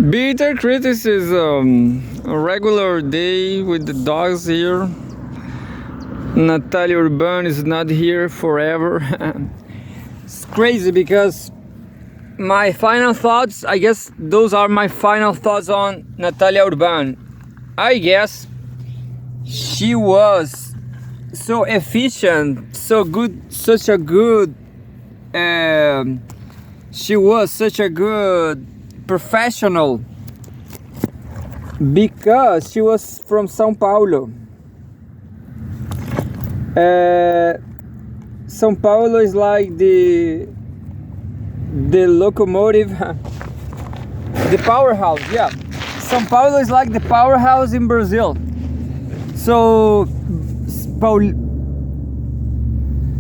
Bitter criticism. A regular day with the dogs here. Natalia Urban is not here forever. It's crazy because my final thoughts, I guess those are my final thoughts on Natalia Urban. I guess she was so efficient, so good, such a good, she was such a good professional because she was from São Paulo. São Paulo is like the locomotive, the powerhouse. Yeah, São Paulo is like the powerhouse in Brazil. So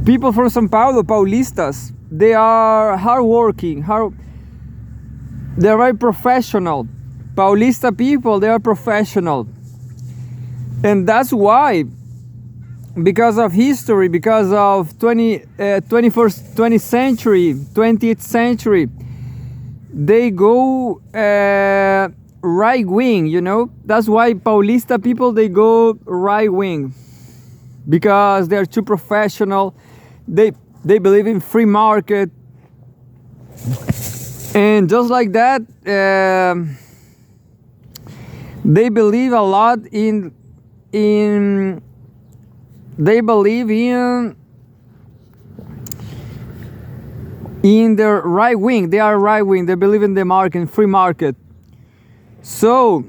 people from São Paulo, Paulistas, they are hardworking. They're very professional. Paulista people, they are professional, and that's why, because of history, because of 20th century, they go right wing, you know. That's why Paulista people, they go right wing, because they're too professional. They believe in free market, and just like that, they believe a lot in they believe in their right wing. They are right wing. They believe in the market, free market. So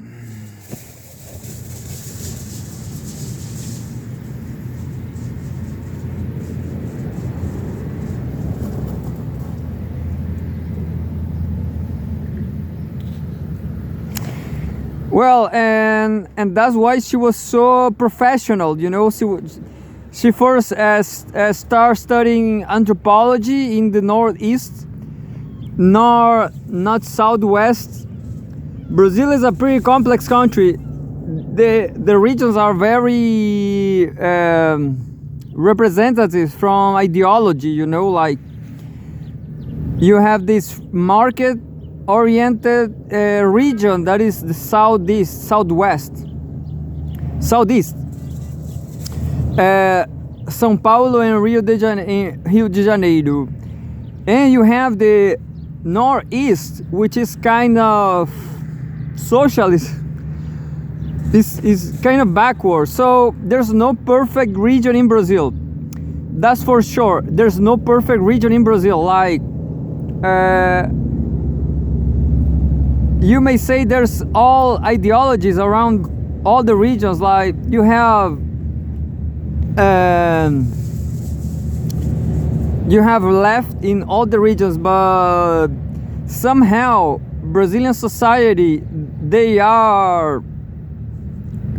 well, and that's why she was so professional, you know. She first started studying anthropology in the northeast, not southwest. Brazil is a pretty complex country. The regions are very representative from ideology, you know. Like, you have this market oriented region that is the southeast. São Paulo and Rio de Janeiro. And you have the northeast, which is kind of socialist. This is kind of backward. So there's no perfect region in Brazil. That's for sure. There's no perfect region in Brazil. Like, you may say there's all ideologies around all the regions. Like, you have left in all the regions, but somehow Brazilian society, they are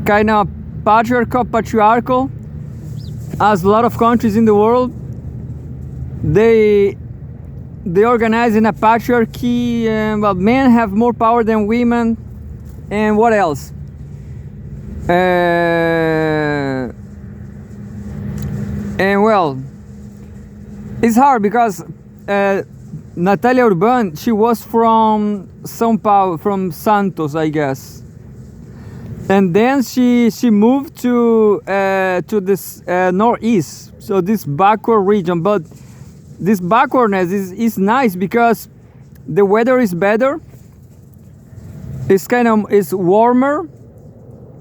kind of patriarchal, as a lot of countries in the world. They organize in a patriarchy, and well, men have more power than women. And what else? And well, it's hard because Natalia Urban, she was from São Paulo, from Santos, I guess. And then she moved to this northeast, so this backward region. But this backwardness is nice because the weather is better. It's warmer.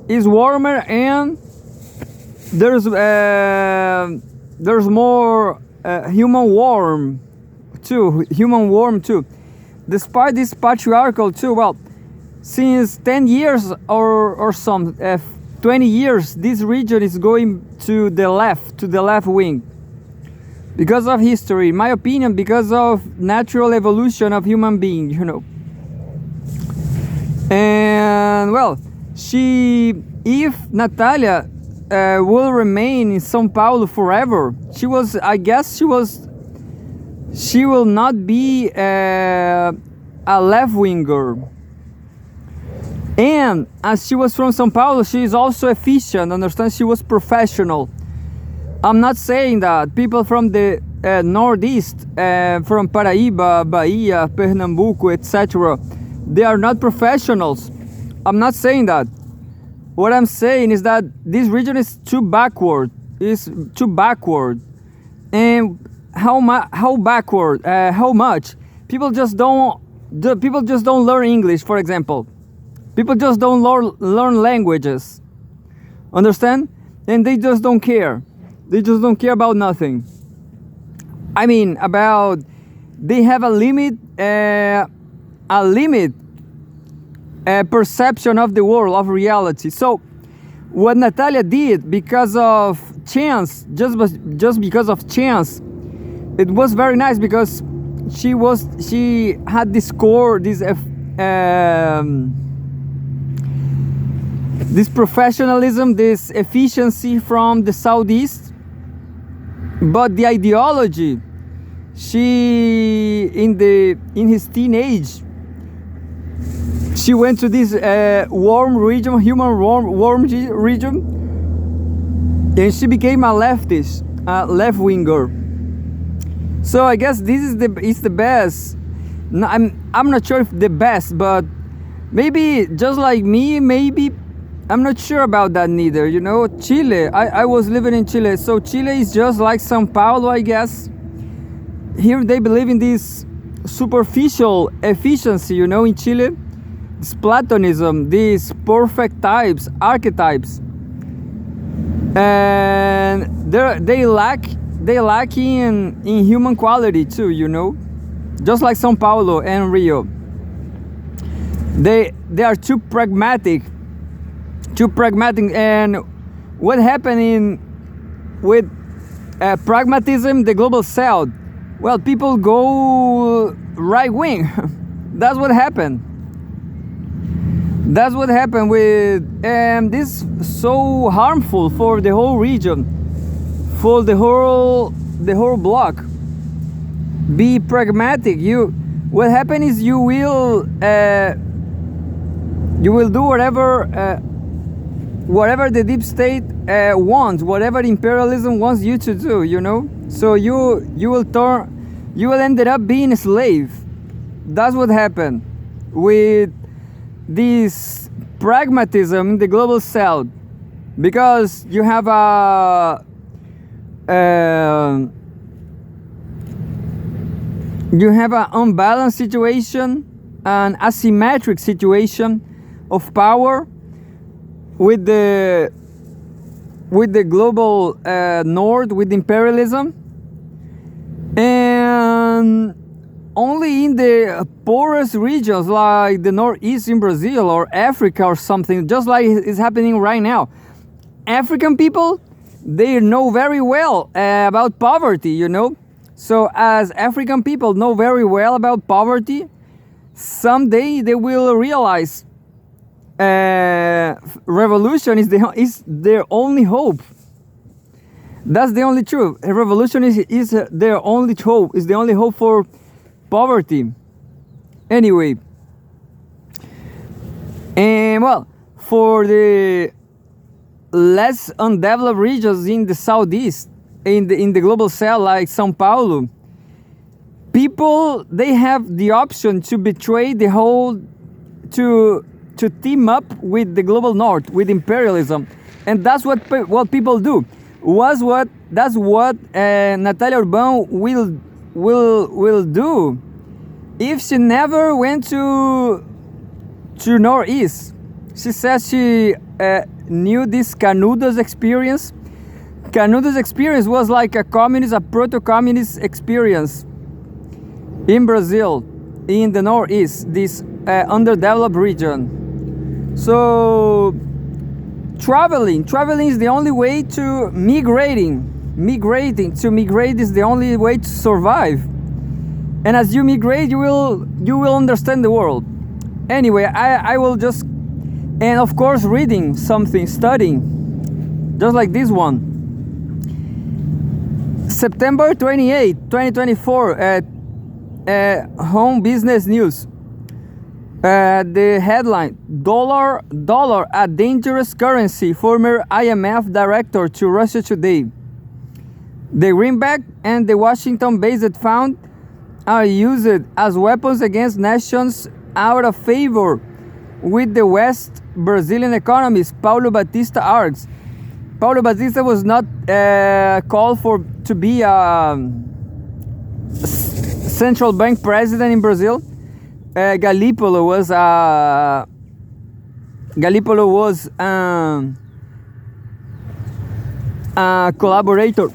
It's warmer, and there's more human warmth too. Despite this patriarchal too. Well, since 10 years or some 20 years, this region is going to the left wing. Because of history, in my opinion, because of natural evolution of human beings, you know. And well, if Natalia will remain in São Paulo forever, she will not be a left-winger. And as she was from São Paulo, she is also efficient, understand? She was professional. I'm not saying that people from the Northeast, from Paraíba, Bahia, Pernambuco, etc., they are not professionals. I'm not saying that. What I'm saying is that this region is too backward. Is too backward. And how backward? How much? People just don't learn English, for example. People just don't learn languages. Understand? And they just don't care. They just don't care about nothing. I mean, about they have a limit perception of the world, of reality. So what Natalia did, because of chance, just because of chance, it was very nice, because she had this core, this professionalism, this efficiency from the Southeast. But the ideology, she in his teenage, she went to this warm region, warm region, and she became a leftist, left winger. So I guess this is the best. No, I'm not sure if the best, but maybe just like me, maybe I'm not sure about that neither. You know, Chile. I was living in Chile, so Chile is just like São Paulo, I guess. Here they believe in this superficial efficiency. You know, in Chile, this Platonism, these perfect types, archetypes, and they lack in human quality too. You know, just like São Paulo and Rio. They are too pragmatic, and what happened with pragmatism, the global south? Well, people go right wing. That's what happened. That's what happened with this so harmful for the whole region, for the whole block. Be pragmatic. What happened is you will do whatever the deep state wants, whatever imperialism wants you to do, you know. So you will end up being a slave. That's what happened with this pragmatism in the global south, because you have an unbalanced situation, an asymmetric situation of power with the global north, with imperialism, and only in the poorest regions like the northeast in Brazil or Africa or something, just like is happening right now. African people, they know very well about poverty, you know. So as African people know very well about poverty, someday they will realize revolution is their only hope. That's the only truth. A revolution is their only hope. Is the only hope for poverty. Anyway, and well, for the less undeveloped regions in the southeast, in the global south, like São Paulo, people, they have the option to betray the whole, to team up with the global north, with imperialism, and that's what people do. That's what Natalia Urbán will do if she never went to Northeast. She says she knew this Canudos experience. Canudos experience was like a proto-communist experience in Brazil, in the Northeast, this underdeveloped region. So traveling is the only way to migrating. To migrate is the only way to survive. And as you migrate, you will understand the world. Anyway, I will just, and of course reading something, studying, just like this one. September 28, 2024, at Home Business News. The headline: Dollar a dangerous currency. Former IMF director to Russia Today. The greenback and the Washington-based fund are used as weapons against nations out of favor with the West Brazilian economist Paulo Batista argues. Paulo Batista was not called for to be a central bank president in Brazil. Galípolo was a collaborator.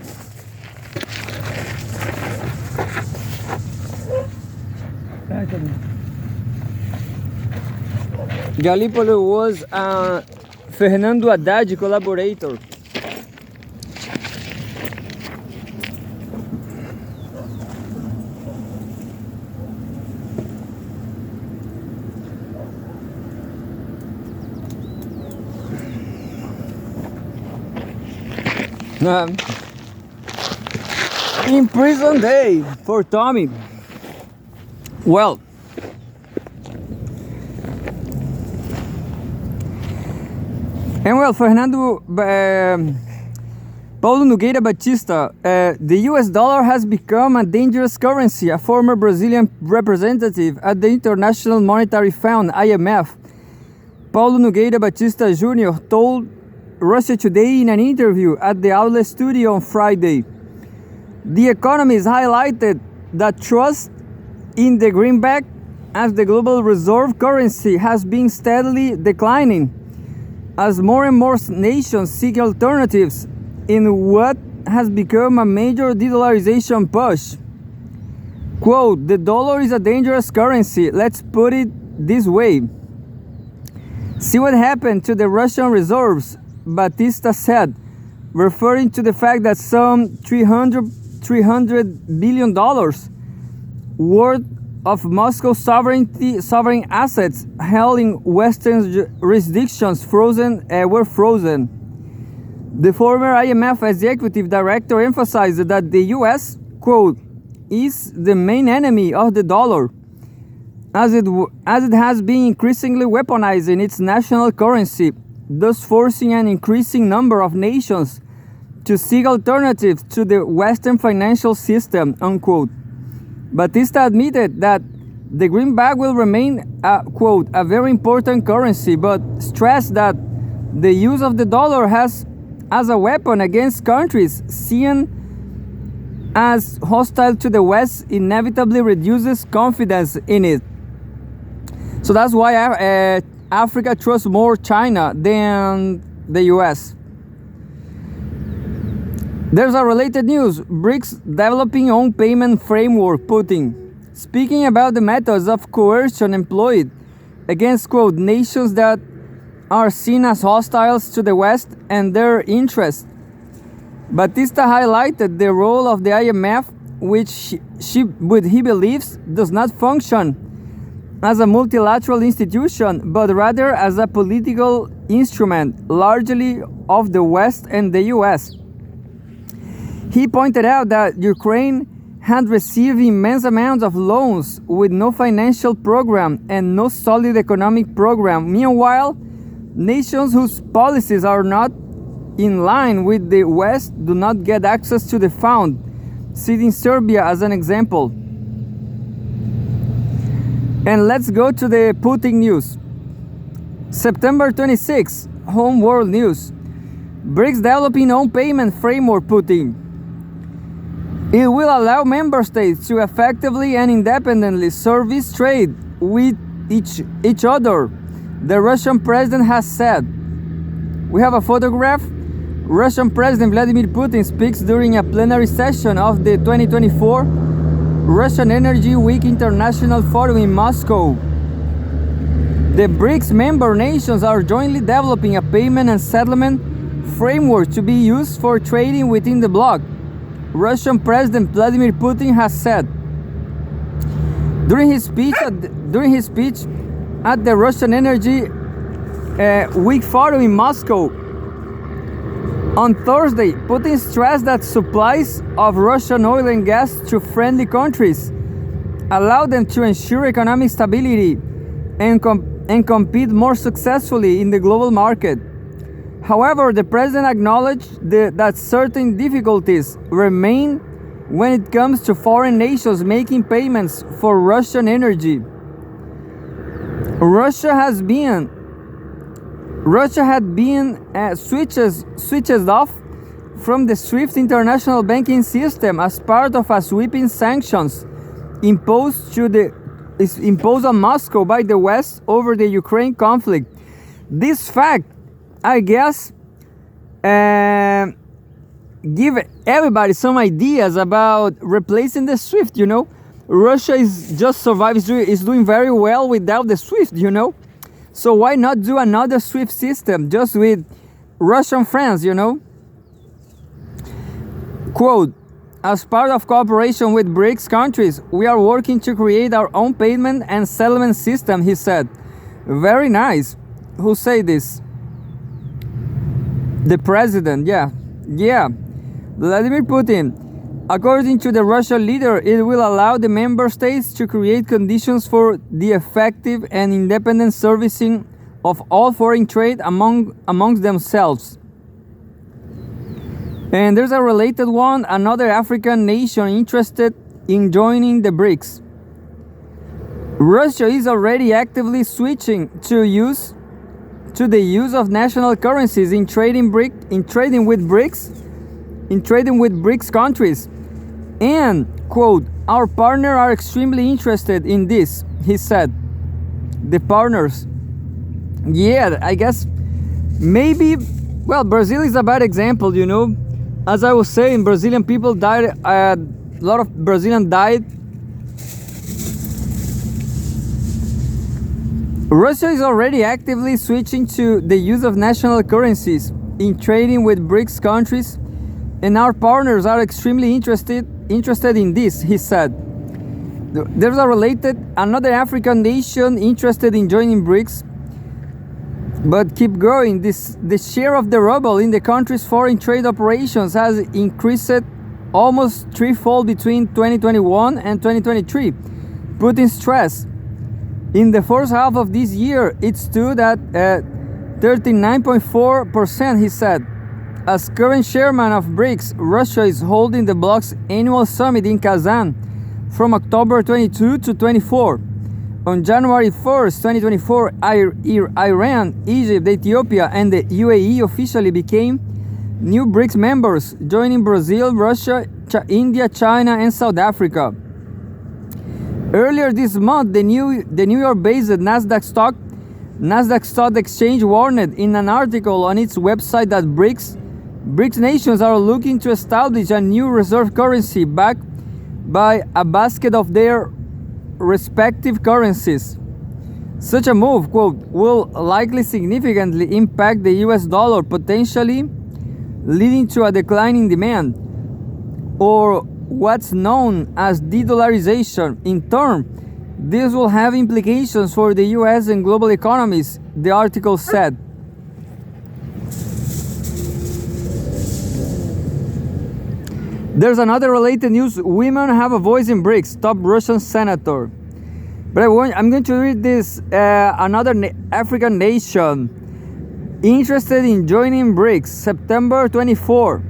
Galípolo was a Fernando Haddad collaborator. In prison day for Tommy. Well, Fernando Paulo Nogueira Batista, the US dollar has become a dangerous currency. A former Brazilian representative at the International Monetary Fund, IMF, Paulo Nogueira Batista Jr., told Russia Today in an interview at the outlet studio on Friday. The economist highlighted that trust in the greenback as the global reserve currency has been steadily declining as more and more nations seek alternatives in what has become a major de-dollarization push. Quote, "The dollar is a dangerous currency, let's put it this way. See what happened to the Russian reserves," Batista said, referring to the fact that some $300 billion worth of Moscow sovereign assets held in Western jurisdictions were frozen. The former IMF executive director emphasized that the US, quote, "is the main enemy of the dollar, as it has been increasingly weaponizing its national currency, thus forcing an increasing number of nations to seek alternatives to the Western financial system," unquote. Batista admitted that the greenback will remain, quote, "a very important currency," but stressed that the use of the dollar as a weapon against countries seen as hostile to the West inevitably reduces confidence in it. So that's why Africa trusts more China than the US. There's a related news. BRICS developing own payment framework, Putin. Speaking about the methods of coercion employed against, quote, "nations that are seen as hostiles to the West and their interests," Batista highlighted the role of the IMF, which he believes does not function as a multilateral institution, but rather as a political instrument, largely of the West and the US. He pointed out that Ukraine had received immense amounts of loans with no financial program and no solid economic program. Meanwhile, nations whose policies are not in line with the West do not get access to the fund, citing Serbia as an example. And let's go to the Putin news. September 26, Home World News. BRICS developing own payment framework, Putin. It will allow member states to effectively and independently service trade with each other, the Russian president has said. We have a photograph. Russian President Vladimir Putin speaks during a plenary session of the 2024 Russian Energy Week International Forum in Moscow. The BRICS member nations are jointly developing a payment and settlement framework to be used for trading within the bloc, Russian President Vladimir Putin has said. During his speech at the Russian Energy Week Forum in Moscow on Thursday, Putin stressed that supplies of Russian oil and gas to friendly countries allow them to ensure economic stability and compete more successfully in the global market. However, the president acknowledged that certain difficulties remain when it comes to foreign nations making payments for Russian energy. Russia had been switches off from the SWIFT international banking system as part of a sweeping sanctions imposed on Moscow by the West over the Ukraine conflict. This fact, I guess, give everybody some ideas about replacing the SWIFT. Russia is doing very well without the SWIFT. So why not do another SWIFT system just with Russian friends? Quote, as part of cooperation with BRICS countries, we are working to create our own payment and settlement system, he said. Very nice. Who say this? The president, yeah. Vladimir Putin. According to the Russian leader, it will allow the member states to create conditions for the effective and independent servicing of all foreign trade amongst themselves. And there's a related one, another African nation interested in joining the BRICS. Russia is already actively switching to the use of national currencies in trading with BRICS countries. And, quote, our partners are extremely interested in this, he said. The partners. Yeah, I guess maybe, well, Brazil is a bad example, As I was saying, Brazilian people died, a lot of Brazilians died. Russia is already actively switching to the use of national currencies in trading with BRICS countries, and our partners are extremely interested in this, he said. There's another African nation interested in joining BRICS, but keep growing. The share of the ruble in the country's foreign trade operations has increased almost threefold between 2021 and 2023. Putin stressed. In the first half of this year, it stood at 39.4%, he said. As current chairman of BRICS, Russia is holding the bloc's annual summit in Kazan from October 22 to 24. On January 1st, 2024, Iran, Egypt, Ethiopia, and the UAE officially became new BRICS members, joining Brazil, Russia, India, China, and South Africa. Earlier this month, the New York-based Nasdaq Stock Exchange warned in an article on its website that BRICS nations are looking to establish a new reserve currency backed by a basket of their respective currencies. Such a move, quote, will likely significantly impact the US dollar, potentially leading to a decline in demand, or what's known as de-dollarization. In turn, this will have implications for the US and global economies, the article said. There's another related news. Women have a voice in BRICS, top Russian senator. But I'm going to read this. Another African nation interested in joining BRICS, September 24.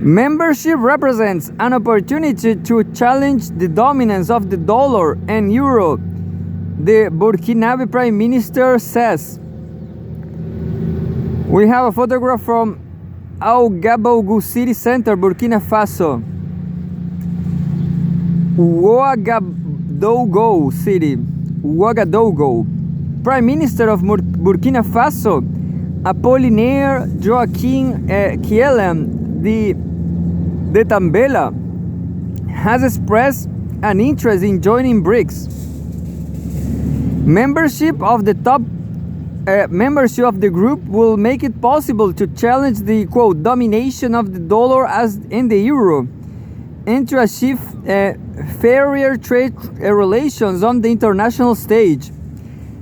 Membership represents an opportunity to challenge the dominance of the dollar and euro, the Burkinabe Prime Minister says. We have a photograph from Ouagadougou City Center, Burkina Faso. Ouagadougou City. Ouagadougou. Prime Minister of Burkina Faso, Apollinaire Joaquim Kielem de Tambela, has expressed an interest in joining BRICS. Membership of the group will make it possible to challenge the, quote, domination of the dollar and the euro, and to achieve fairer trade relations on the international stage,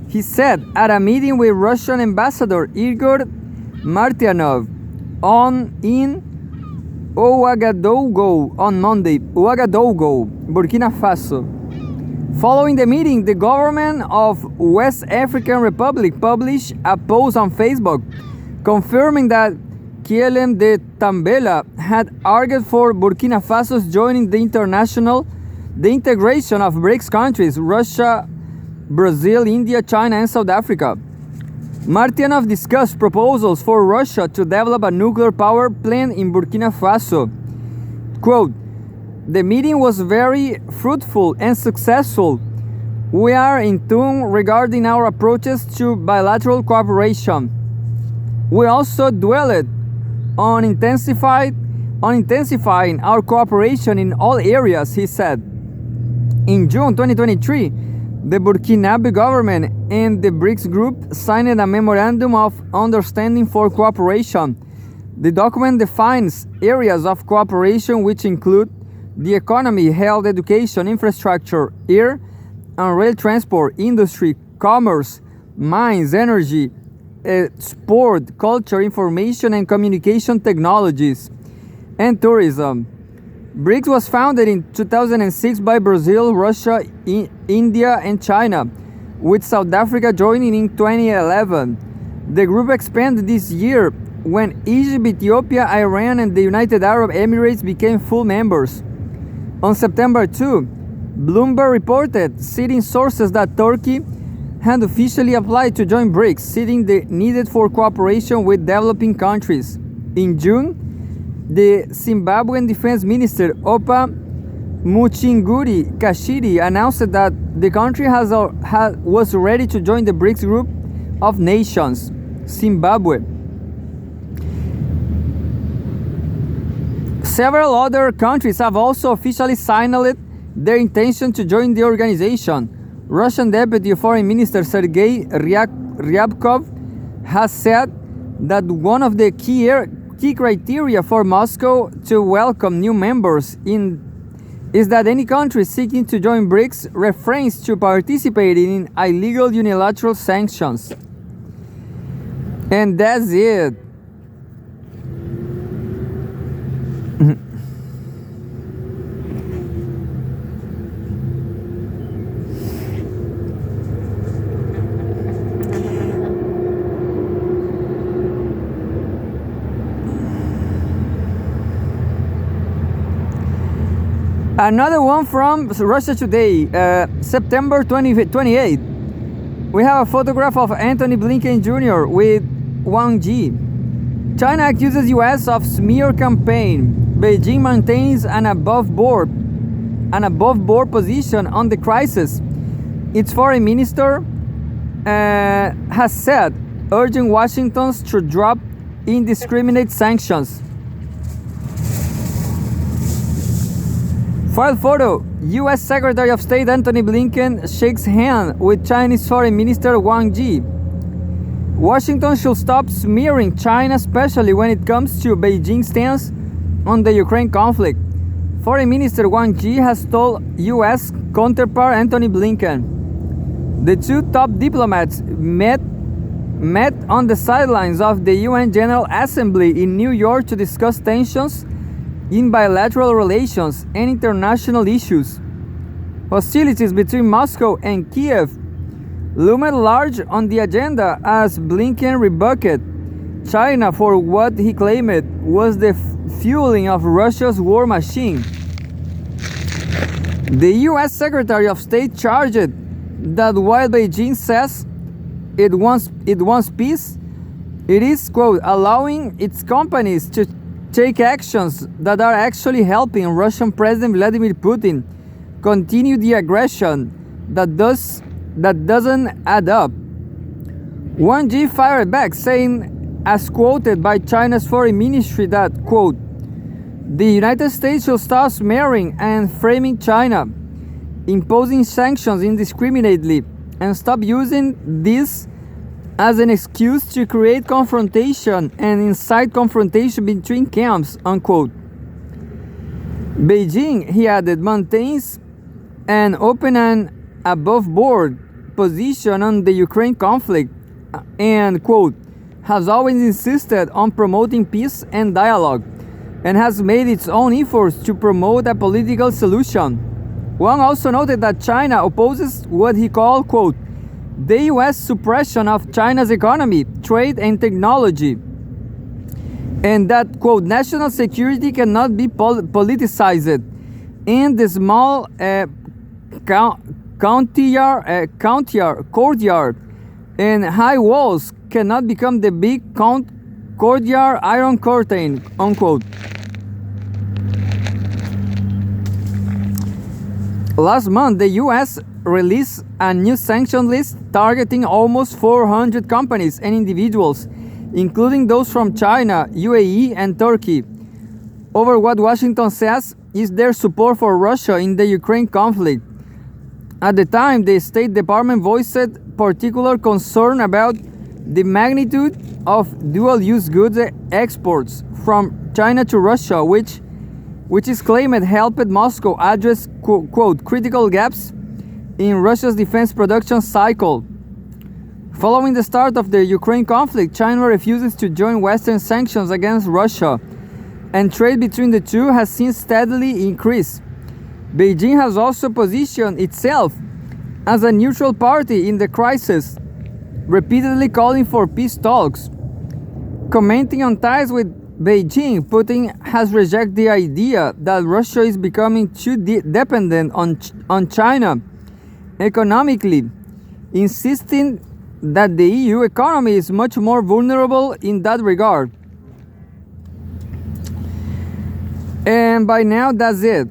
he said at a meeting with Russian Ambassador Igor Martyanov in Ouagadougou on Monday. Ouagadougou, Burkina Faso. Following the meeting, the government of West African Republic published a post on Facebook confirming that Kielem de Tambela had argued for Burkina Faso's joining the integration of BRICS countries, Russia, Brazil, India, China, and South Africa. Martyanov discussed proposals for Russia to develop a nuclear power plant in Burkina Faso. Quote, "The meeting was very fruitful and successful. We are in tune regarding our approaches to bilateral cooperation. We also dwelled on intensifying our cooperation in all areas," he said. In June 2023, the Burkinabe government and the BRICS group signed a memorandum of understanding for cooperation. The document defines areas of cooperation which include the economy, health, education, infrastructure, air and rail transport, industry, commerce, mines, energy, sport, culture, information and communication technologies, and tourism. BRICS was founded in 2006 by Brazil, Russia, India, and China, with South Africa joining in 2011. The group expanded this year when Egypt, Ethiopia, Iran, and the United Arab Emirates became full members. On September 2, Bloomberg reported, citing sources, that Turkey had officially applied to join BRICS, citing the need for cooperation with developing countries. In June, the Zimbabwean Defense Minister Opa Muchinguri Kashiri announced that the country was ready to join the BRICS group of nations. Zimbabwe. Several other countries have also officially signaled their intention to join the organization. Russian Deputy Foreign Minister Sergei Ryabkov has said that one of the key criteria for Moscow to welcome new members is that any country seeking to join BRICS refrains to participating in illegal unilateral sanctions. And that's it. Another one from Russia Today, September 28. We have a photograph of Antony Blinken Jr. with Wang Yi. China accuses US of smear campaign. Beijing maintains an above-board position on the crisis. Its foreign minister has said, urging Washington to drop indiscriminate sanctions. File photo. U.S. Secretary of State Antony Blinken shakes hands with Chinese Foreign Minister Wang Yi. Washington should stop smearing China, especially when it comes to Beijing's stance on the Ukraine conflict. Foreign Minister Wang Yi has told U.S. counterpart Antony Blinken. The two top diplomats met on the sidelines of the UN General Assembly in New York to discuss tensions in bilateral relations and international issues. Hostilities between Moscow and Kiev loomed large on the agenda as Blinken rebuked China for what he claimed was the fueling of Russia's war machine. The U.S. Secretary of State charged that while Beijing says it wants peace, it is, quote, allowing its companies to take actions that are actually helping Russian President Vladimir Putin continue the aggression that doesn't add up. Wang Yi fired back, saying, as quoted by China's foreign ministry, that, quote, the United States should stop smearing and framing China, imposing sanctions indiscriminately, and stop using this as an excuse to create confrontation and incite confrontation between camps, unquote. Beijing, he added, maintains an open and above-board position on the Ukraine conflict and, quote, has always insisted on promoting peace and dialogue and has made its own efforts to promote a political solution. Wang also noted that China opposes what he called, quote, the U.S. suppression of China's economy, trade, and technology, and that, quote, national security cannot be politicized, and the small courtyard, and high walls cannot become the big courtyard iron curtain, unquote. Last month, the US released a new sanction list targeting almost 400 companies and individuals, including those from China, UAE, and Turkey, over what Washington says is their support for Russia in the Ukraine conflict. At the time, the State Department voiced particular concern about the magnitude of dual-use goods exports from China to Russia, which is claimed helped Moscow address, quote, critical gaps in Russia's defense production cycle. Following the start of the Ukraine conflict, China refuses to join Western sanctions against Russia, and trade between the two has since steadily increased. Beijing has also positioned itself as a neutral party in the crisis, repeatedly calling for peace talks. Commenting on ties with Beijing, Putin has rejected the idea that Russia is becoming too dependent on China economically, insisting that the EU economy is much more vulnerable in that regard. And by now, that's it.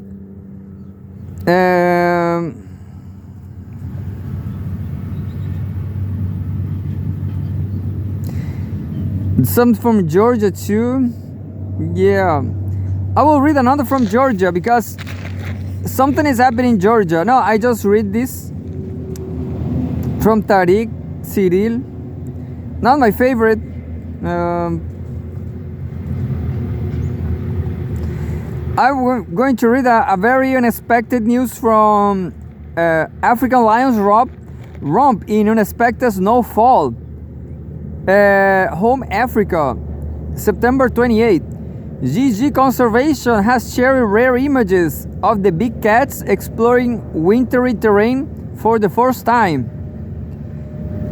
Some from Georgia too. Yeah, I will read another from Georgia because something is happening in Georgia. No, I just read this from Tariq Cyril. Not my favorite. I'm going to read a very unexpected news from African lions romp in unexpected snowfall. Home Africa, September 28. GG Conservation has shared rare images of the big cats exploring wintry terrain for the first time.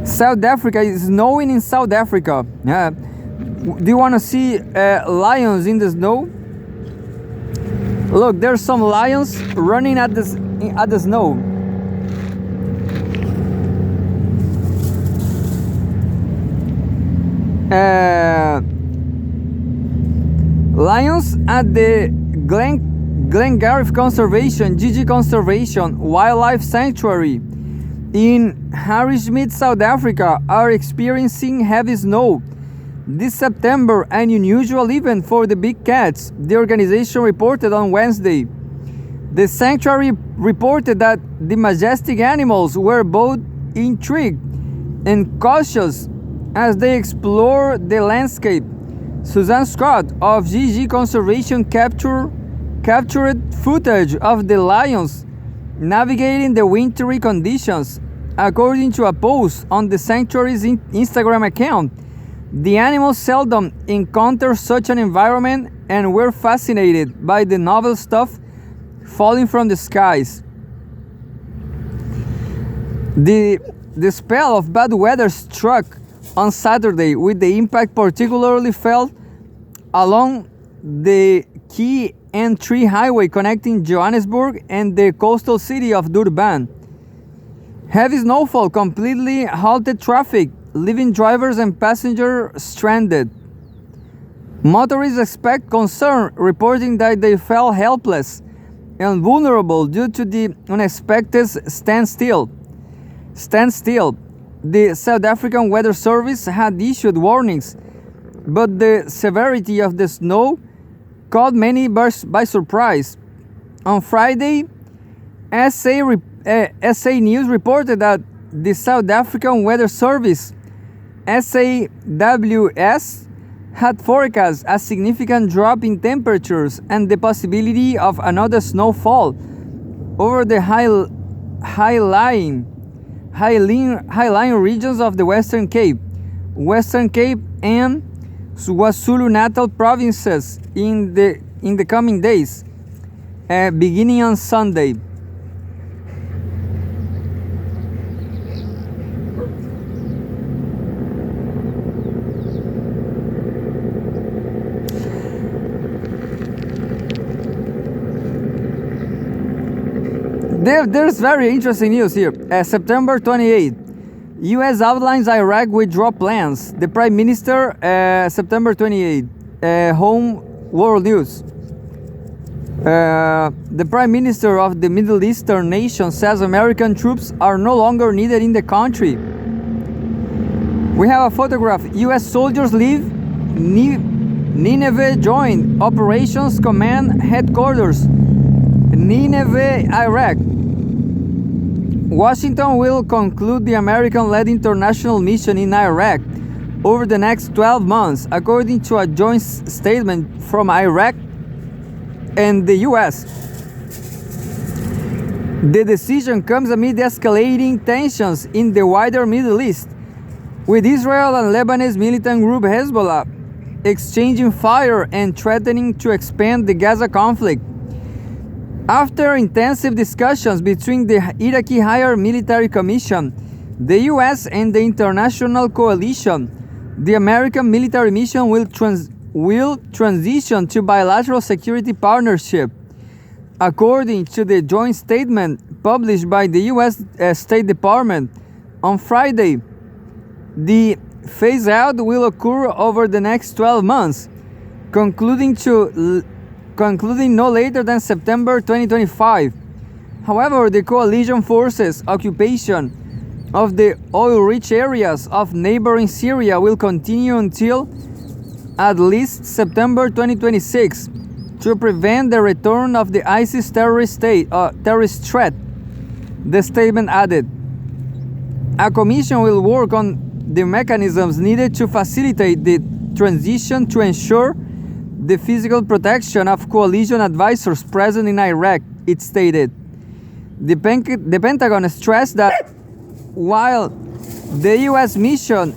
South Africa is snowing in South Africa. Do you want to see lions in the snow? Look, there's some lions running at the snow. Lions at the Glengarriff Conservation, GG Conservation Wildlife Sanctuary in Harrismith, South Africa are experiencing heavy snow this September, an unusual event for the big cats, the organization reported on Wednesday. The sanctuary reported that the majestic animals were both intrigued and cautious as they explore the landscape. Suzanne Scott of GG Conservation captured footage of the lions navigating the wintry conditions. According to a post on the sanctuary's Instagram account, the animals seldom encounter such an environment and were fascinated by the novel stuff falling from the skies. The spell of bad weather struck on Saturday, with the impact particularly felt along the key N3 highway connecting Johannesburg and the coastal city of Durban. Heavy snowfall completely halted traffic, leaving drivers and passengers stranded. Motorists expressed concern, reporting that they felt helpless and vulnerable due to the unexpected standstill. The South African Weather Service had issued warnings, but the severity of the snow caught many by surprise. On Friday, SA News reported that the South African Weather Service, SAWS, had forecast a significant drop in temperatures and the possibility of another snowfall over the high-lying regions of the Western Cape and KwaZulu-Natal provinces in the coming days, beginning on Sunday. There's very interesting news here. September 28th, U.S. outlines Iraq withdrawal plans. The Prime Minister, September 28th, Home World News. The Prime Minister of the Middle Eastern nation says American troops are no longer needed in the country. We have a photograph. U.S. soldiers leave Nineveh Joint Operations Command Headquarters, Nineveh, Iraq. Washington will conclude the American-led international mission in Iraq over the next 12 months, according to a joint statement from Iraq and the U.S. The decision comes amid escalating tensions in the wider Middle East, with Israel and Lebanese militant group Hezbollah exchanging fire and threatening to expand the Gaza conflict. After intensive discussions between the Iraqi Higher Military Commission, the U.S. and the international coalition, the American military mission will transition to bilateral security partnership. According to the joint statement published by the U.S. State Department on Friday, the phase-out will occur over the next 12 months, concluding no later than September 2025. However, the coalition forces' occupation of the oil-rich areas of neighboring Syria will continue until at least September 2026 to prevent the return of the ISIS terrorist threat. The statement added, a commission will work on the mechanisms needed to facilitate the transition to ensure the physical protection of coalition advisors present in Iraq, it stated. The Pentagon stressed that while the U.S. mission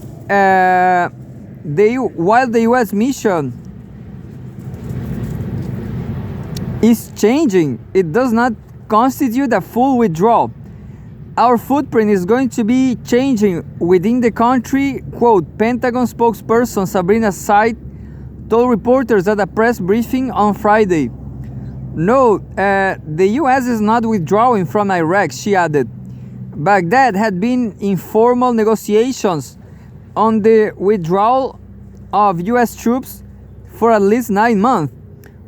is changing, it does not constitute a full withdrawal. Our footprint is going to be changing within the country, quote, Pentagon spokesperson Sabrina Said told reporters at a press briefing on Friday. No, the U.S. is not withdrawing from Iraq, she added. Baghdad had been in formal negotiations on the withdrawal of U.S. troops for at least 9 months,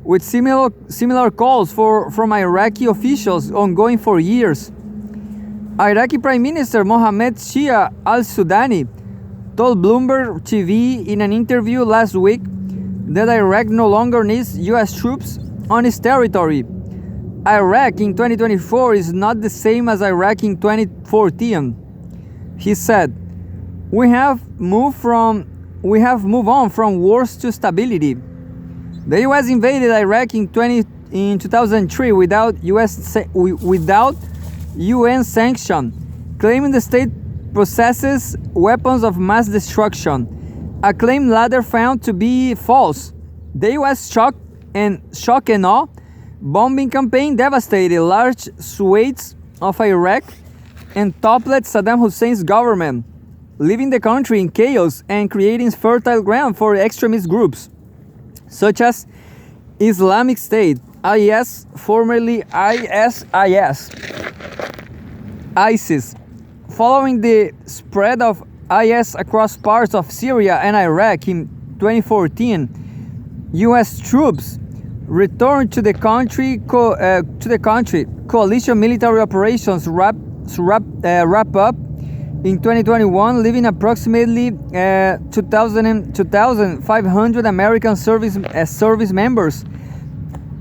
with similar calls from Iraqi officials ongoing for years. Iraqi Prime Minister Mohammed Shia al-Sudani told Bloomberg TV in an interview last week that Iraq no longer needs U.S. troops on its territory. Iraq in 2024 is not the same as Iraq in 2014. He said, "We have moved on from wars to stability." The U.S. invaded Iraq in 2003 without UN sanction, claiming the state possesses weapons of mass destruction, a claim later found to be false. The U.S. shock and awe bombing campaign devastated large swathes of Iraq and toppled Saddam Hussein's government, leaving the country in chaos and creating fertile ground for extremist groups such as Islamic State, IS, formerly ISIS. Following the spread of IS across parts of Syria and Iraq in 2014, U.S. troops returned to the country. Coalition military operations wrap up in 2021, leaving approximately 2,500 American service members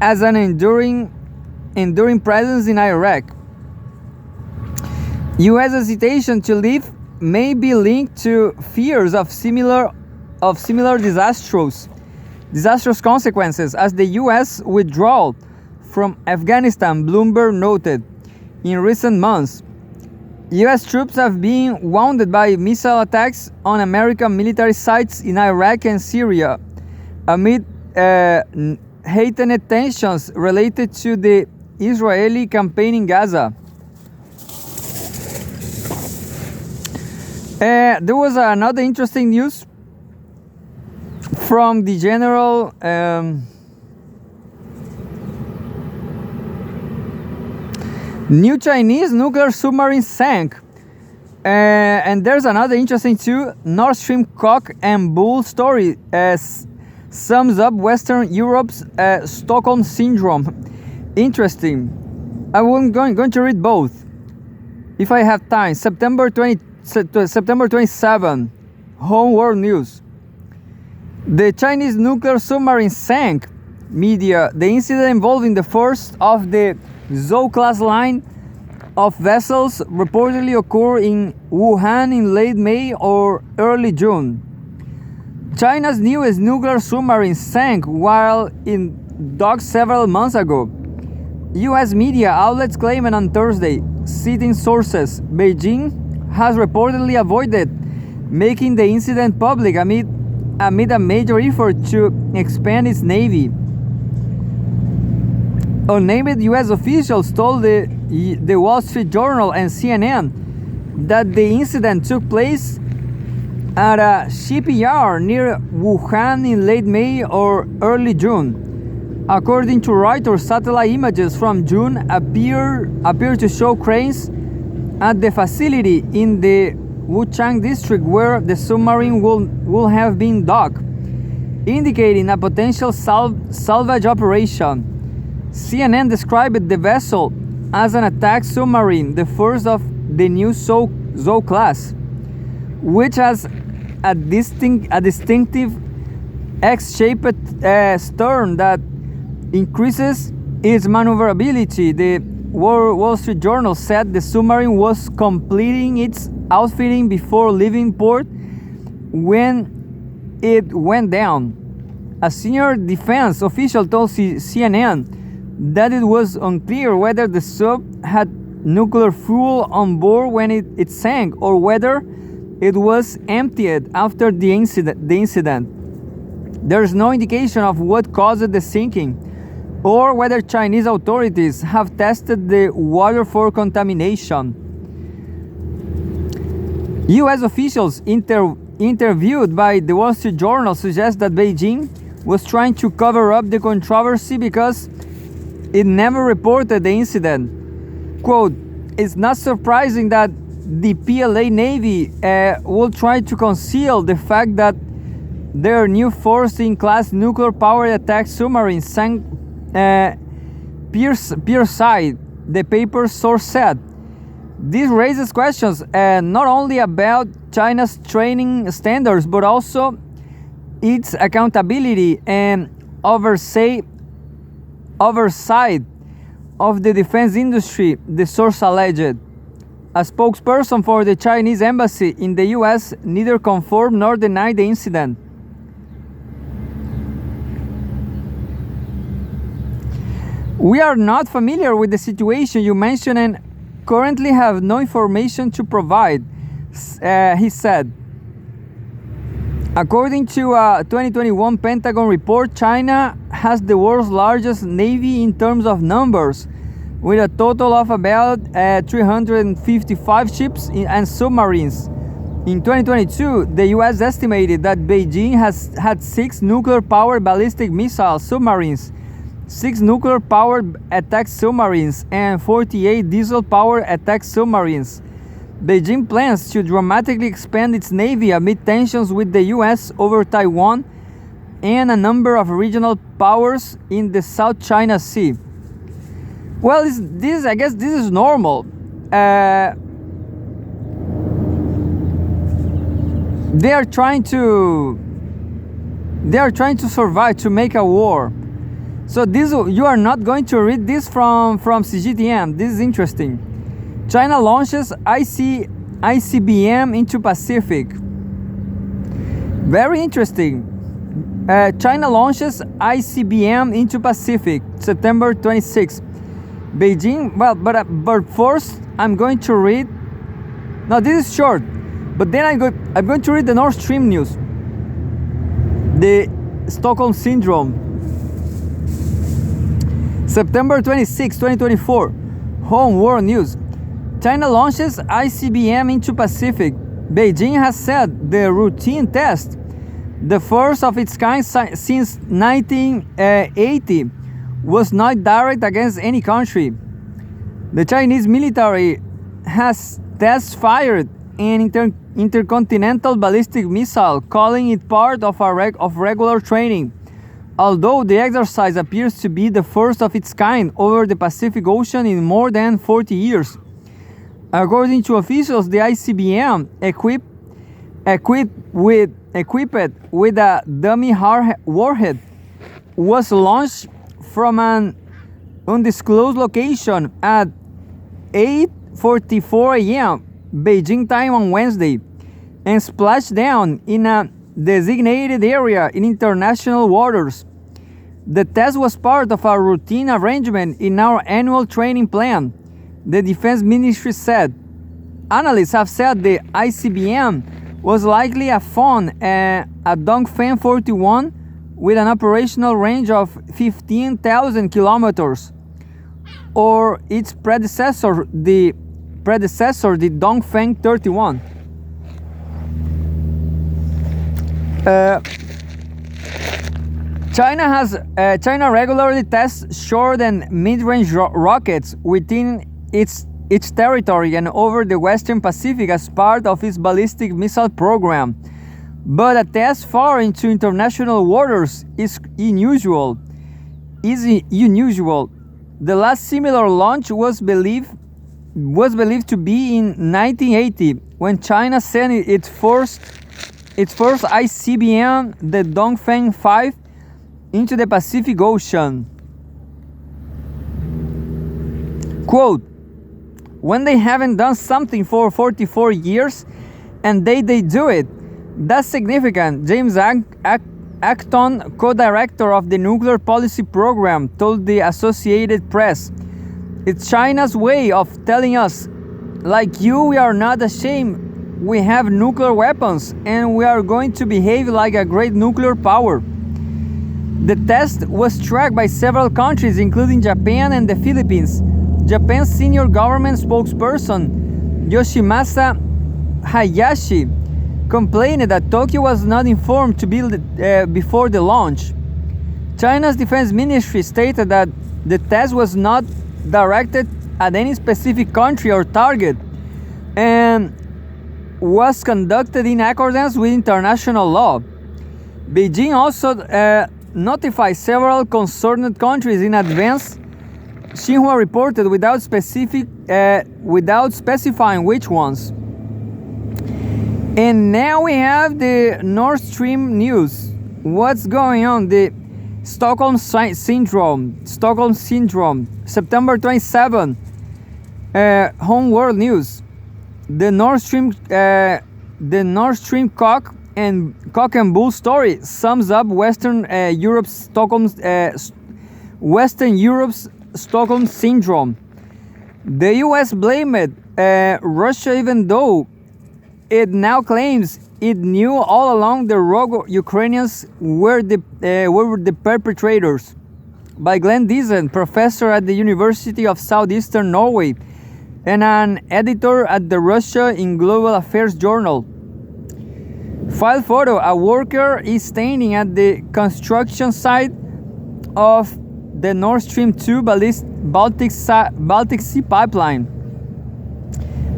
as an enduring presence in Iraq. U.S. hesitation to leave may be linked to fears of similar disastrous consequences as the U.S. withdrawal from Afghanistan, Bloomberg noted. In recent months, U.S. troops have been wounded by missile attacks on American military sites in Iraq and Syria, amid heightened tensions related to the Israeli campaign in Gaza. There was another interesting news from the general New Chinese nuclear submarine sank. And there's another interesting too. Nord Stream cock and bull story sums up Western Europe's Stockholm syndrome. Interesting. I'm going to read both if I have time. September 27, Home World News. The Chinese nuclear submarine sank. Media. The incident involving the first of the Zhou class line of vessels reportedly occurred in Wuhan in late May or early June. China's newest nuclear submarine sank while in dock several months ago. U.S. media outlets claimed on Thursday, citing sources, Beijing has reportedly avoided making the incident public amid a major effort to expand its navy. Unnamed U.S. officials told the Wall Street Journal and CNN that the incident took place at a shipyard near Wuhan in late May or early June. According to Reuters, satellite images from June appear to show cranes at the facility in the Wuchang district where the submarine will have been docked, indicating a potential salvage operation. CNN described the vessel as an attack submarine, the first of the new Zhou class, which has a distinctive X-shaped stern that increases its maneuverability. The Wall Street Journal said the submarine was completing its outfitting before leaving port when it went down. A senior defense official told CNN that it was unclear whether the sub had nuclear fuel on board when it sank or whether it was emptied after the incident. There is no indication of what caused the sinking or whether Chinese authorities have tested the water for contamination. U.S. officials interviewed by the Wall Street Journal suggest that Beijing was trying to cover up the controversy because it never reported the incident. Quote, "It's not surprising that the PLA Navy will try to conceal the fact that their new 14-class nuclear-powered attack submarine sank pierside," the paper's source said. This raises questions not only about China's training standards, but also its accountability and oversight of the defense industry, the source alleged. A spokesperson for the Chinese embassy in the U.S. neither confirmed nor denied the incident. "We are not familiar with the situation you mentioned and currently have no information to provide," he said. According to a 2021 Pentagon report, China has the world's largest navy in terms of numbers, with a total of about 355 ships and submarines. In 2022, the U.S. estimated that Beijing has had 6 nuclear-powered ballistic missile submarines, 6 nuclear-powered attack submarines, and 48 diesel-powered attack submarines. Beijing plans to dramatically expand its navy amid tensions with the U.S. over Taiwan and a number of regional powers in the South China Sea. Well, I guess this is normal. They are trying to survive, to make a war. So this, you are not going to read this from CGTN. This is interesting. China launches ICBM into Pacific. Very interesting. China launches ICBM into Pacific, September 26. Beijing. Well, but first I'm going to read. Now this is short, but then I'm going to read the Nord Stream news. The Stockholm Syndrome. September 26, 2024. Home World News. China launches ICBM into Pacific. Beijing has said the routine test, the first of its kind since 1980, was not direct against any country. The Chinese military has test-fired an intercontinental ballistic missile, calling it part of regular training, although the exercise appears to be the first of its kind over the Pacific Ocean in more than 40 years. According to officials, the ICBM, equipped with a dummy warhead, was launched from an undisclosed location at 8:44 a.m. Beijing time on Wednesday and splashed down in a designated area in international waters. The test was part of a routine arrangement in our annual training plan, the Defense Ministry said. Analysts have said the ICBM was likely a Dongfeng 41 with an operational range of 15,000 kilometers, or its predecessor, the Dongfeng 31. China regularly tests short and mid-range rockets within its territory and over the Western Pacific as part of its ballistic missile program. But a test far into international waters is unusual. The last similar launch was believed to be in 1980, when China sent its first ICBM, the Dongfeng 5, into the Pacific Ocean. Quote, "When they haven't done something for 44 years and they do it, that's significant," James Acton, co-director of the Nuclear Policy Program, told the Associated Press. "It's China's way of telling us, like you, we are not ashamed. We have nuclear weapons and we are going to behave like a great nuclear power." The test was tracked by several countries, including Japan and the Philippines. Japan's senior government spokesperson, Yoshimasa Hayashi, complained that Tokyo was not informed to build before the launch. China's defense ministry stated that the test was not directed at any specific country or target and was conducted in accordance with international law. Beijing also notified several concerned countries in advance, Xinhua reported, without specifying which ones. And now we have the Nord Stream news. What's going on? The Stockholm Syndrome, September 27, Home World News. The Nord Stream cock and bull story sums up Western Europe's Stockholm Syndrome. The U.S. blamed Russia, even though it now claims it knew all along the rogue Ukrainians were the perpetrators. By Glenn Diesen, professor at the University of Southeastern Norway and an editor at the Russia in Global Affairs journal. File photo: a worker is standing at the construction site of the Nord Stream 2 Baltic Sea pipeline.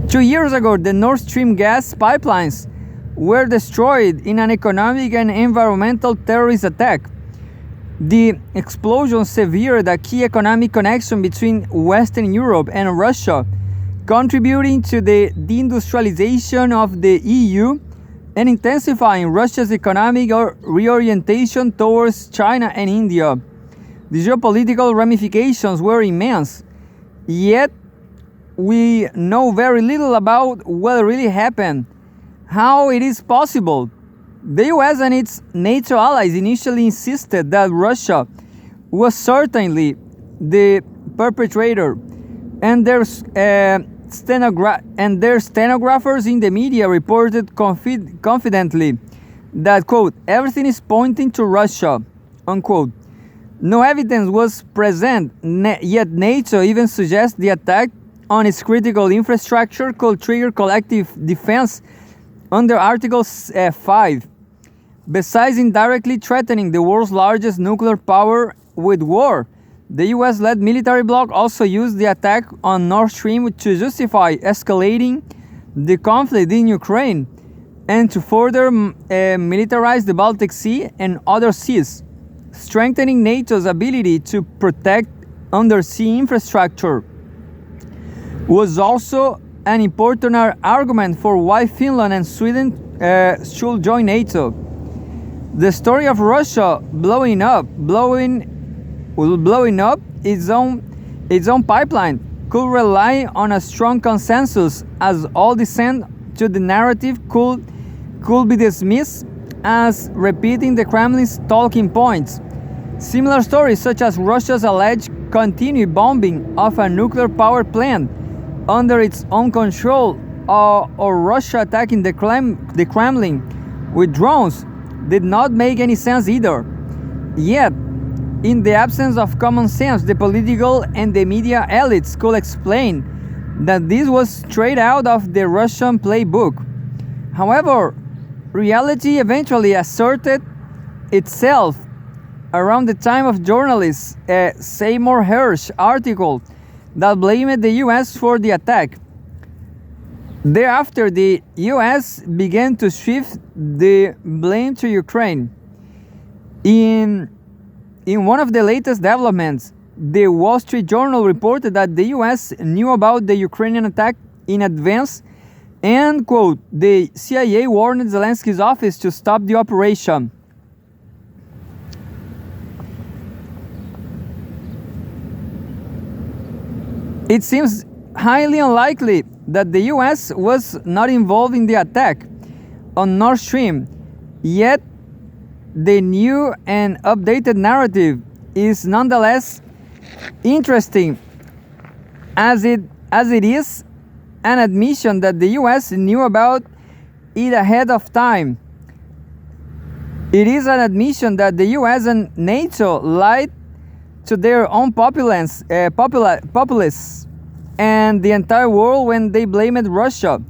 2 years ago, the Nord Stream gas pipelines were destroyed in an economic and environmental terrorist attack. The explosion severed a key economic connection between Western Europe and Russia, contributing to the deindustrialization of the EU and intensifying Russia's economic reorientation towards China and India. The geopolitical ramifications were immense, yet we know very little about what really happened, how it is possible. The US and its NATO allies initially insisted that Russia was certainly the perpetrator, and their stenographers in the media reported confidently that, quote, "everything is pointing to Russia," unquote. No evidence was present, yet NATO even suggests the attack on its critical infrastructure could trigger collective defense under Article 5. Besides indirectly threatening the world's largest nuclear power with war, The US-led military bloc also used the attack on Nord Stream to justify escalating the conflict in Ukraine and to further militarize the Baltic Sea and other seas, strengthening NATO's ability to protect undersea infrastructure. Was also an important argument for why Finland and Sweden should join NATO. The story of Russia blowing up its own pipeline could rely on a strong consensus, as all dissent to the narrative could be dismissed as repeating the Kremlin's talking points. Similar stories, such as Russia's alleged continued bombing of a nuclear power plant under its own control, or Russia attacking the Kremlin with drones, did not make any sense either. Yet, in the absence of common sense, the political and the media elites could explain that this was straight out of the Russian playbook. However, reality eventually asserted itself around the time of journalist Seymour Hersh article that blamed the US for the attack. Thereafter, the US began to shift the blame to Ukraine. In one of the latest developments, the Wall Street Journal reported that the US knew about the Ukrainian attack in advance and, quote, the CIA warned Zelensky's office to stop the operation. It seems highly unlikely that the US was not involved in the attack on Nord Stream, yet the new and updated narrative is nonetheless interesting, as it is an admission that the US knew about it ahead of time. It is an admission that the US and NATO lied to their own populists and the entire world when they blamed Russia,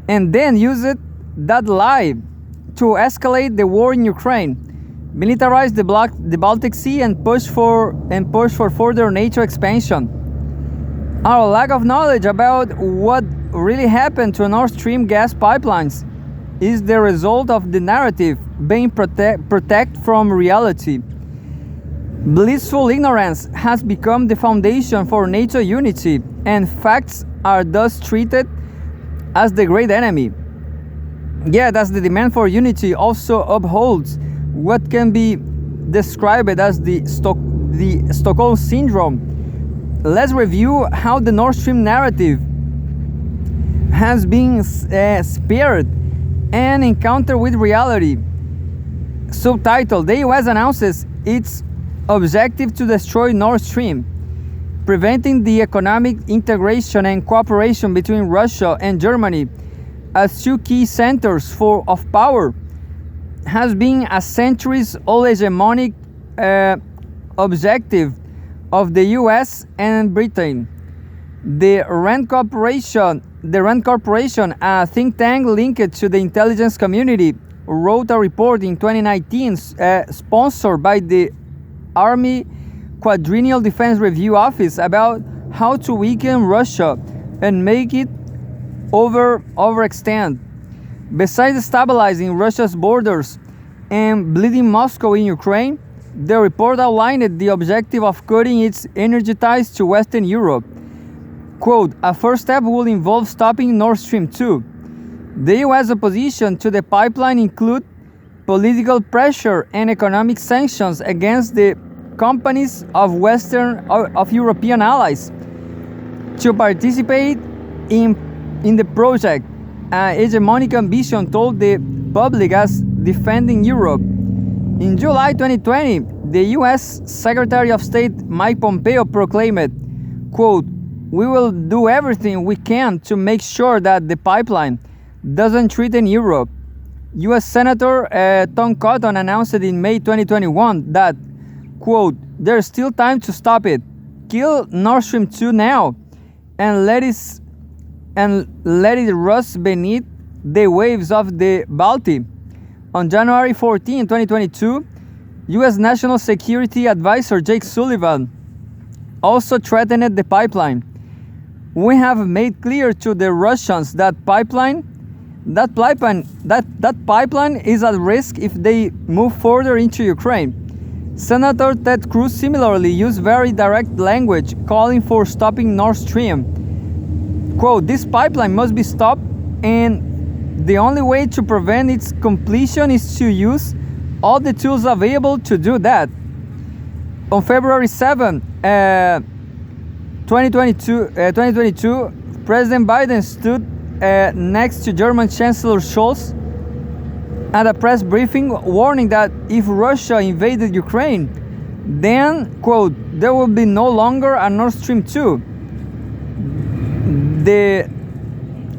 and then used that lie to escalate the war in Ukraine, militarize the Baltic Sea, and push for further NATO expansion. Our lack of knowledge about what really happened to Nord Stream gas pipelines is the result of the narrative being protected from reality. Blissful ignorance has become the foundation for NATO unity, and facts are thus treated as the great enemy. Yet, as the demand for unity also upholds what can be described as the Stockholm Syndrome, let's review how the Nord Stream narrative has been spared and encountered with reality. Subtitle: The US announces its objective to destroy Nord Stream, preventing the economic integration and cooperation between Russia and Germany as two key centers of power, has been a centuries-old hegemonic objective of the US and Britain. The Rand Corporation, a think tank linked to the intelligence community, wrote a report in 2019 sponsored by the Army Quadrennial Defense Review Office about how to weaken Russia and make it overextend. Besides stabilizing Russia's borders and bleeding Moscow in Ukraine, the report outlined the objective of cutting its energy ties to Western Europe. Quote, a first step will involve stopping Nord Stream 2. The US opposition to the pipeline include political pressure and economic sanctions against the companies of European allies to participate in the project. Hegemonic ambition told the public as defending Europe. In July 2020, the US Secretary of State Mike Pompeo proclaimed, quote, we will do everything we can to make sure that the pipeline doesn't threaten Europe. US Senator Tom Cotton announced in May 2021 that, quote, there's still time to stop it. Kill Nord Stream 2 now and let it rust beneath the waves of the Baltic. On January 14, 2022, US National Security Advisor Jake Sullivan also threatened the pipeline. We have made clear to the Russians that pipeline is at risk if they move further into Ukraine. Senator Ted Cruz similarly used very direct language calling for stopping Nord Stream. Quote, "This pipeline must be stopped, and the only way to prevent its completion is to use all the tools available to do that." On February 7, 2022, President Biden stood next to German Chancellor Scholz at a press briefing, warning that if Russia invaded Ukraine, then, quote, "there will be no longer a Nord Stream 2.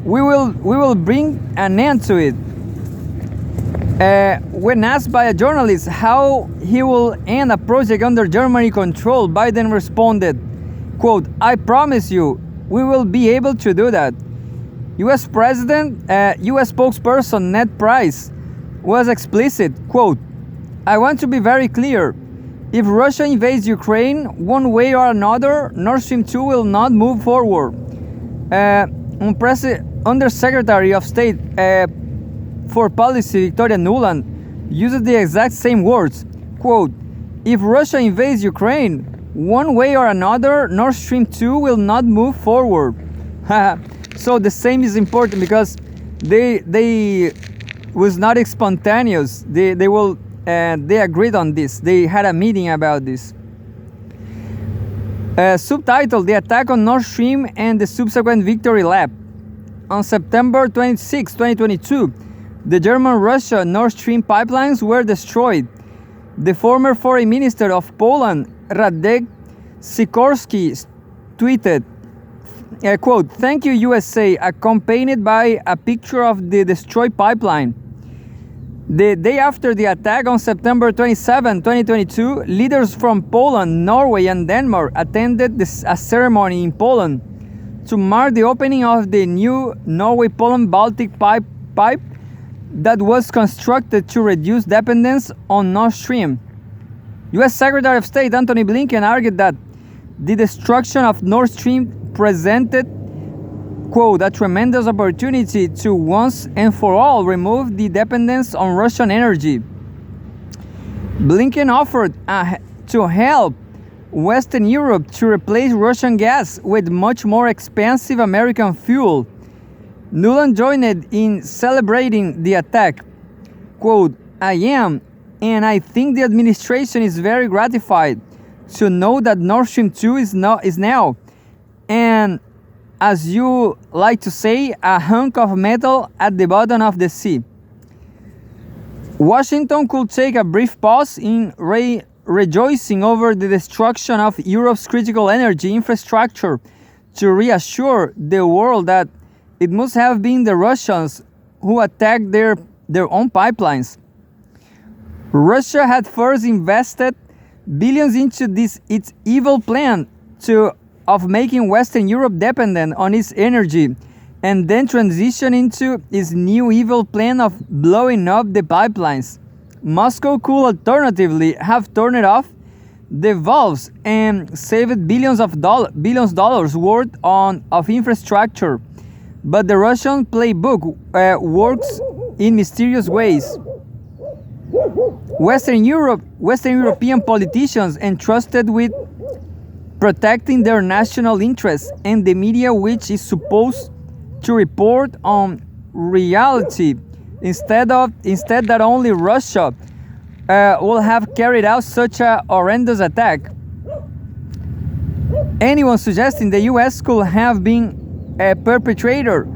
We will bring an end to it." When asked by a journalist how he will end a project under Germany control, Biden responded, quote, "I promise you, we will be able to do that." U.S. spokesperson Ned Price was explicit, quote, "I want to be very clear. If Russia invades Ukraine one way or another, Nord Stream 2 will not move forward." Undersecretary of State for Policy Victoria Nuland used the exact same words, quote, "If Russia invades Ukraine one way or another, Nord Stream 2 will not move forward." So the same is important because they was not spontaneous. They agreed on this. They had a meeting about this. Subtitle: The Attack on Nord Stream and the Subsequent Victory Lap. On September 26, 2022, the German-Russia Nord Stream pipelines were destroyed. The former foreign minister of Poland, Radek Sikorski, tweeted, quote, "Thank you, USA," accompanied by a picture of the destroyed pipeline. The day after the attack on September 27, 2022, leaders from Poland, Norway, and Denmark attended a ceremony in Poland to mark the opening of the new Norway-Poland-Baltic pipe that was constructed to reduce dependence on Nord Stream. U.S. Secretary of State Antony Blinken argued that the destruction of Nord Stream presented, quote, "a tremendous opportunity to once and for all remove the dependence on Russian energy." Blinken offered to help Western Europe to replace Russian gas with much more expensive American fuel. Nuland joined in celebrating the attack. Quote, "I am, and I think the administration is very gratified to know that Nord Stream 2 is now, and as you like to say, a hunk of metal at the bottom of the sea." Washington could take a brief pause in rejoicing over the destruction of Europe's critical energy infrastructure to reassure the world that it must have been the Russians who attacked their own pipelines. Russia had first invested billions into its evil plan of making Western Europe dependent on its energy, and then transition into its new evil plan of blowing up the pipelines. Moscow could alternatively have turned off the valves and saved billions dollars worth of infrastructure, but the Russian playbook works in mysterious ways. Western European politicians entrusted with protecting their national interests, and the media, which is supposed to report on reality, instead that only Russia will have carried out such a horrendous attack. Anyone suggesting the US could have been a perpetrator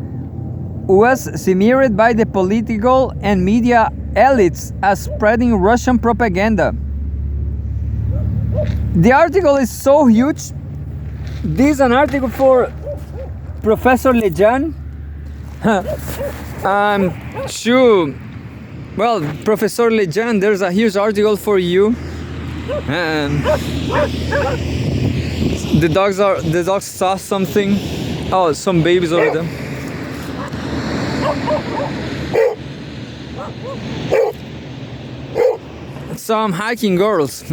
was smeared by the political and media elites as spreading Russian propaganda. The article is so huge. This is an article for Professor Lejean. I'm sure. Well, Professor Lejean, there's a huge article for you. The dogs saw something. Oh, some babies over there. Some hiking girls.